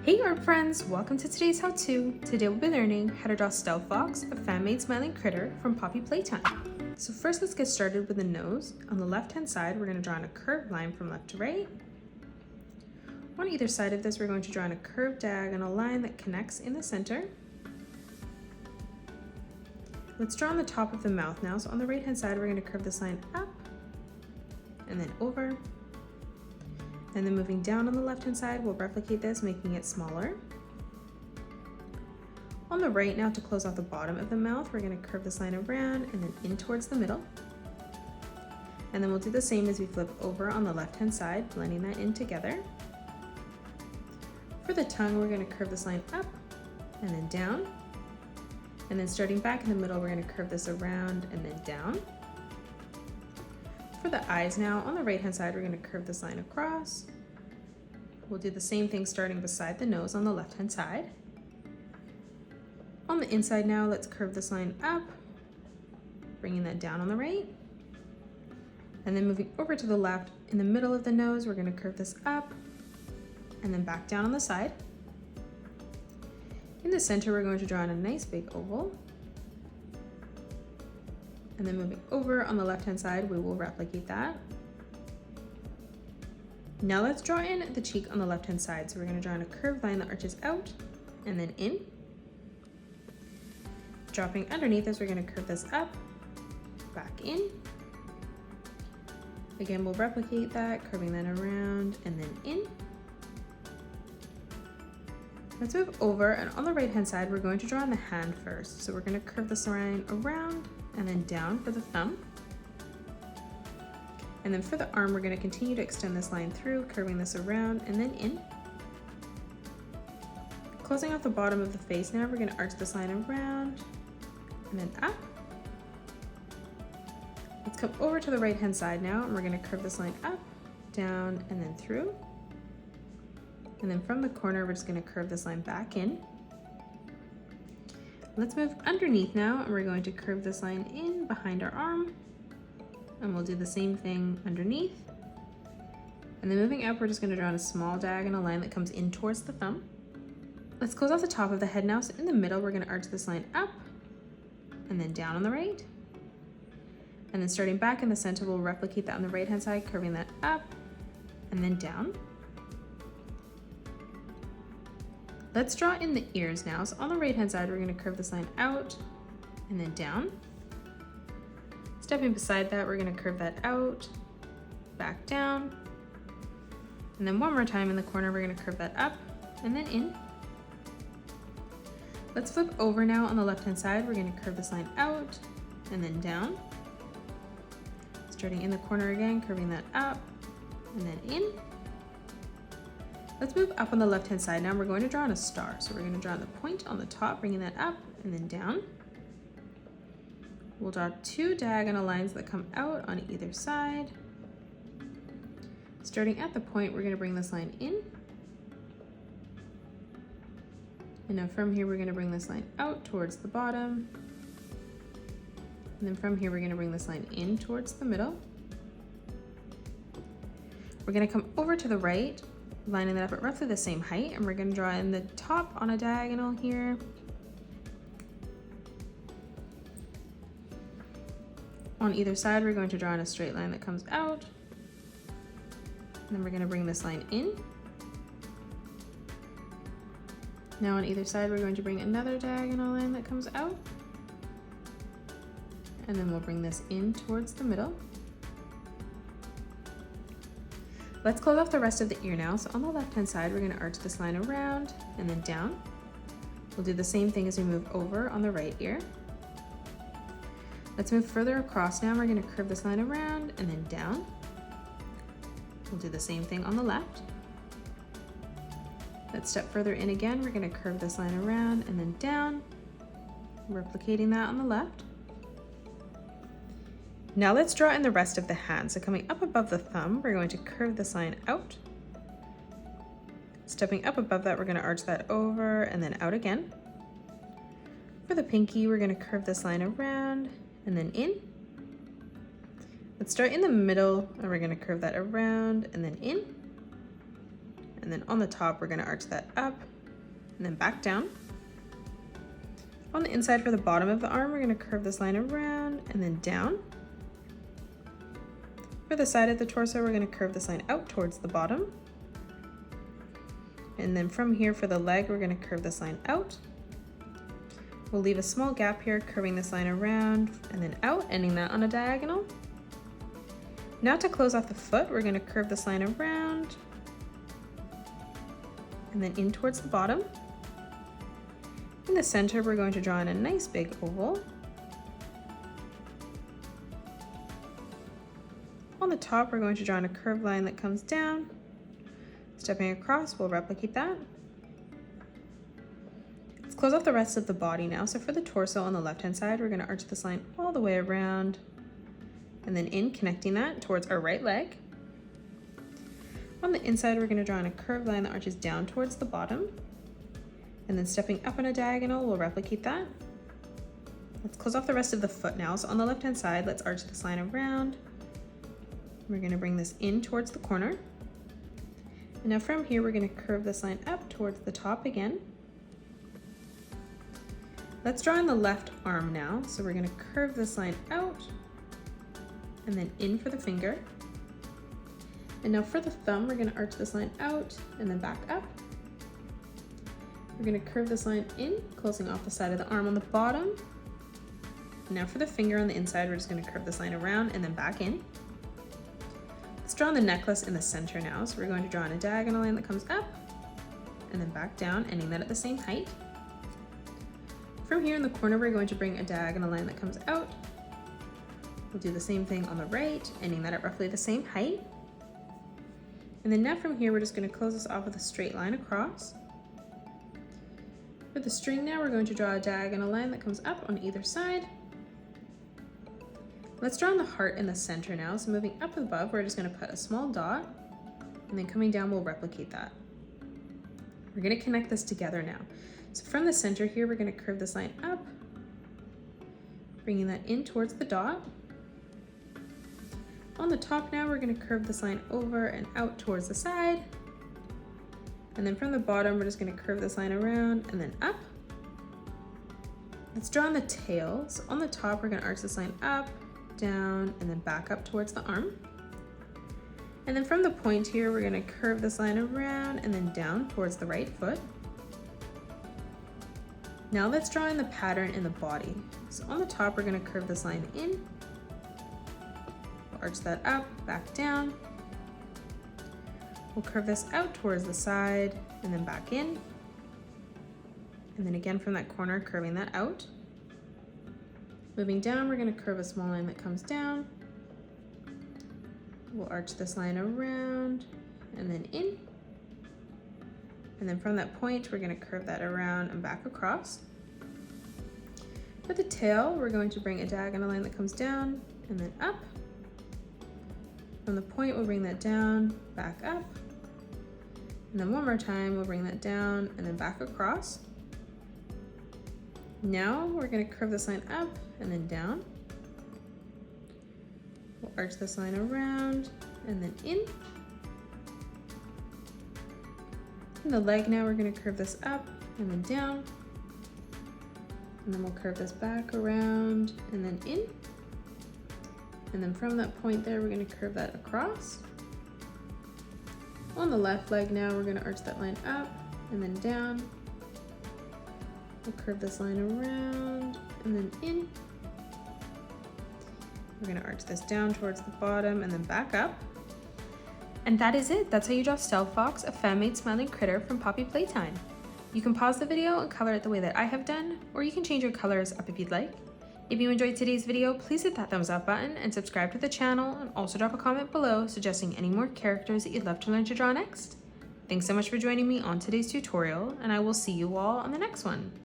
Hey art friends, welcome to today's how-to. Today we'll be learning how to draw Stellfox, a fan-made smiling critter from Poppy Playtime. So first let's get started with the nose. On the left-hand side, we're going to draw in a curved line from left to right. On either side of this, we're going to draw in a curved diagonal line that connects in the center. Let's draw on the top of the mouth now. So on the right-hand side, we're going to curve this line up and then over. And then moving down on the left-hand side, we'll replicate this, making it smaller. On the right now, to close off the bottom of the mouth, we're going to curve this line around and then in towards the middle. And then we'll do the same as we flip over on the left-hand side, blending that in together. For the tongue, we're going to curve this line up and then down. And then starting back in the middle, we're going to curve this around and then down. For the eyes now, on the right-hand side, we're going to curve this line across. We'll do the same thing starting beside the nose on the left-hand side. On the inside now, let's curve this line up, bringing that down on the right. And then moving over to the left, in the middle of the nose, we're going to curve this up and then back down on the side. In the center, we're going to draw in a nice big oval. And then moving over on the left-hand side, we will replicate that. Now let's draw in the cheek on the left-hand side. So we're going to draw in a curved line that arches out and then in. Dropping underneath this, we're going to curve this up, back in. Again, we'll replicate that, curving that around and then in. Let's move over, and on the right-hand side, we're going to draw in the hand first. So we're going to curve this line around and then down for the thumb. And then for the arm, we're going to continue to extend this line through, curving this around and then in. Closing off the bottom of the face now, we're going to arch this line around and then up. Let's come over to the right-hand side now, and we're going to curve this line up, down, and then through. And then from the corner, we're just going to curve this line back in. Let's move underneath now, and we're going to curve this line in behind our arm. And we'll do the same thing underneath. And then moving up, we're just going to draw in a small diagonal line that comes in towards the thumb. Let's close off the top of the head now. So in the middle, we're going to arch this line up and then down on the right. And then starting back in the center, we'll replicate that on the right-hand side, curving that up and then down. Let's draw in the ears now. So on the right-hand side, we're going to curve this line out and then down. Stepping beside that, we're going to curve that out, back down. And then one more time in the corner, we're going to curve that up and then in. Let's flip over now on the left-hand side. We're going to curve this line out and then down. Starting in the corner again, curving that up and then in. Let's move up on the left-hand side now. We're going to draw in a star. So we're going to draw the point on the top, bringing that up and then down. We'll draw two diagonal lines that come out on either side. Starting at the point, we're going to bring this line in. And now from here, we're going to bring this line out towards the bottom. And then from here, we're going to bring this line in towards the middle. We're going to come over to the right, lining that up at roughly the same height, and we're going to draw in the top on a diagonal here. On either side, we're going to draw in a straight line that comes out. And then we're going to bring this line in. Now on either side, we're going to bring another diagonal line that comes out. And then we'll bring this in towards the middle. Let's close off the rest of the ear now. So on the left-hand side, we're going to arch this line around and then down. We'll do the same thing as we move over on the right ear. Let's move further across now. We're going to curve this line around and then down. We'll do the same thing on the left. Let's step further in again. We're going to curve this line around and then down, replicating that on the left. Now let's draw in the rest of the hand. So coming up above the thumb, we're going to curve this line out. Stepping up above that, we're going to arch that over and then out again. For the pinky, we're going to curve this line around and then in. Let's start in the middle, and we're going to curve that around and then in. And then on the top, we're going to arch that up and then back down. On the inside for the bottom of the arm, we're going to curve this line around and then down. For the side of the torso, we're going to curve this line out towards the bottom. And then from here for the leg, we're going to curve this line out. We'll leave a small gap here, curving this line around and then out, ending that on a diagonal. Now to close off the foot, we're going to curve this line around and then in towards the bottom. In the center, we're going to draw in a nice big oval. On the top, we're going to draw in a curved line that comes down. Stepping across, we'll replicate that. Let's close off the rest of the body now. So for the torso on the left-hand side, we're going to arch this line all the way around and then in, connecting that towards our right leg. On the inside, we're going to draw in a curved line that arches down towards the bottom. And then stepping up on a diagonal, we'll replicate that. Let's close off the rest of the foot now. So on the left-hand side, let's arch this line around. We're going to bring this in towards the corner. And now from here, we're going to curve this line up towards the top again. Let's draw in the left arm now. So we're going to curve this line out and then in for the finger. And now for the thumb, we're going to arch this line out and then back up. We're going to curve this line in, closing off the side of the arm on the bottom. Now for the finger on the inside, we're just going to curve this line around and then back in. Let's draw the necklace in the center now. So we're going to draw in a diagonal line that comes up and then back down, ending that at the same height. From here in the corner, we're going to bring a diagonal line that comes out. We'll do the same thing on the right, ending that at roughly the same height. And then now from here, we're just going to close this off with a straight line across. For the string now, we're going to draw a diagonal line that comes up on either side. Let's draw in the heart in the center now. So moving up above, we're just going to put a small dot, and then coming down, we'll replicate that. We're going to connect this together now. So from the center here, we're going to curve this line up, bringing that in towards the dot. On the top now, we're going to curve this line over and out towards the side. And then from the bottom, we're just going to curve this line around and then up. Let's draw in the tail. So on the top, we're going to arch this line up, down, and then back up towards the arm. And then from the point here, we're going to curve this line around and then down towards the right foot. Now let's draw in the pattern in the body. So on the top, we're going to curve this line in. We'll arch that up, back down. We'll curve this out towards the side and then back in. And then again from that corner, curving that out. Moving down, we're going to curve a small line that comes down. We'll arch this line around and then in. And then from that point, we're going to curve that around and back across. For the tail, we're going to bring a diagonal line that comes down and then up. From the point, we'll bring that down, back up. And then one more time, we'll bring that down and then back across. Now we're going to curve this line up and then down. We'll arch this line around and then in. And the leg now, we're going to curve this up and then down. And then we'll curve this back around and then in. And then from that point there, we're going to curve that across. On the left leg now, we're going to arch that line up and then down. We'll curve this line around and then in. We're going to arch this down towards the bottom and then back up. And that is it. That's how you draw Stellfox, a fan-made smiling critter from Poppy Playtime. You can pause the video and color it the way that I have done, or you can change your colors up if you'd like. If you enjoyed today's video, please hit that thumbs up button and subscribe to the channel, and also drop a comment below suggesting any more characters that you'd love to learn to draw next. Thanks so much for joining me on today's tutorial, and I will see you all on the next one.